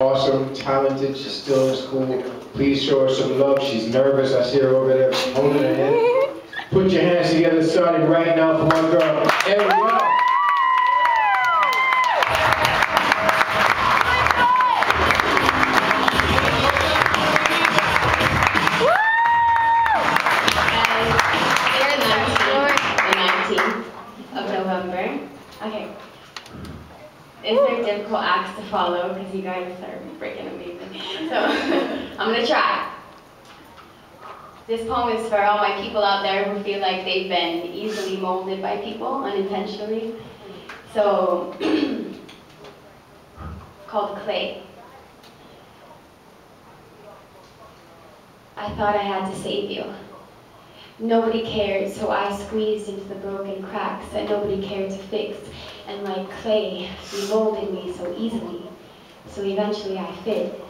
Awesome, talented, she's still in school. Please show her some love. She's nervous. I see her over there holding her head. Put your hands together, starting right now for my girl, Ariel. Okay. It's very difficult acts to follow because you guys are freaking amazing. So I'm gonna try. This poem is for all my people out there who feel like they've been easily molded by people unintentionally. So called Clay. I thought I had to save you. Nobody cared, so I squeezed into the broken cracks that nobody cared to fix. And like clay, you molded me so easily. So eventually I fit.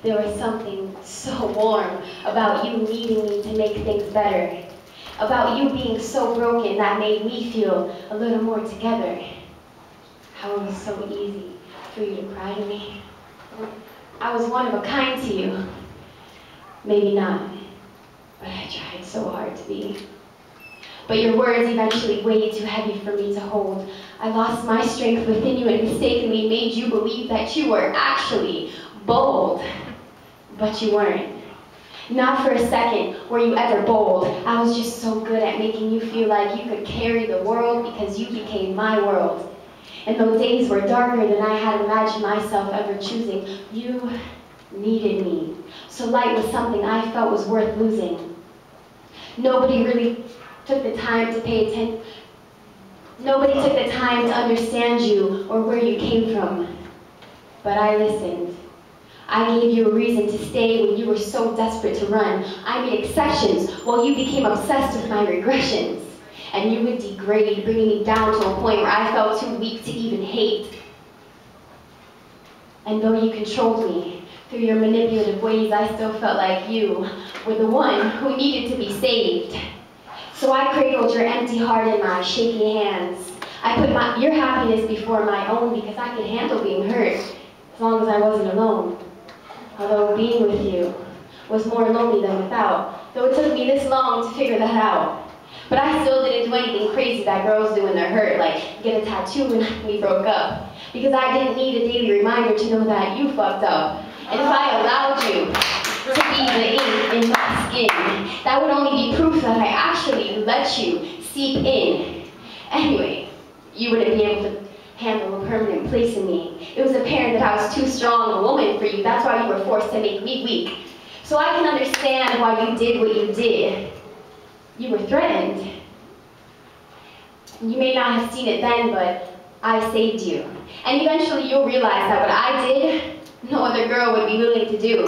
There was something so warm about you needing me to make things better. About you being so broken that made me feel a little more together. How it was so easy for you to cry to me. I was one of a kind to you. Maybe not. But I tried so hard to be. But your words eventually way too heavy for me to hold. I lost my strength within you and mistakenly made you believe that you were actually bold. But you weren't. Not for a second were you ever bold. I was just so good at making you feel like you could carry the world because you became my world. And those days were darker than I had imagined myself ever choosing. You needed me. So light was something I felt was worth losing. Nobody really took the time to pay attention. Nobody took the time to understand you or where you came from. But I listened. I gave you a reason to stay when you were so desperate to run. I made exceptions while you became obsessed with my regressions. And you would degrade, bringing me down to a point where I felt too weak to even hate. And though you controlled me, through your manipulative ways, I still felt like you were the one who needed to be saved. So I cradled your empty heart in my shaky hands. I put your happiness before my own because I could handle being hurt as long as I wasn't alone. Although being with you was more lonely than without, though it took me this long to figure that out. But I still didn't do anything crazy that girls do when they're hurt, like get a tattoo when we broke up. Because I didn't need a daily reminder to know that you fucked up. And if I allowed you to be the ink in my skin, that would only be proof that I actually let you seep in. Anyway, you wouldn't be able to handle a permanent place in me. It was apparent that I was too strong a woman for you. That's why you were forced to make me weak. So I can understand why you did what you did. You were threatened. You may not have seen it then, but I saved you. And eventually you'll realize that what I did, no other girl would be willing to do.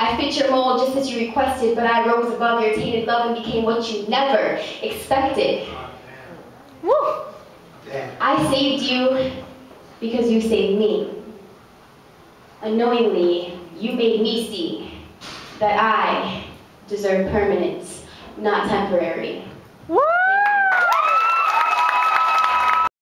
I fit your mold just as you requested, but I rose above your tainted love and became what you never expected. Woo! I saved you because you saved me. Unknowingly, you made me see that I deserve permanence, not temporary. Woo!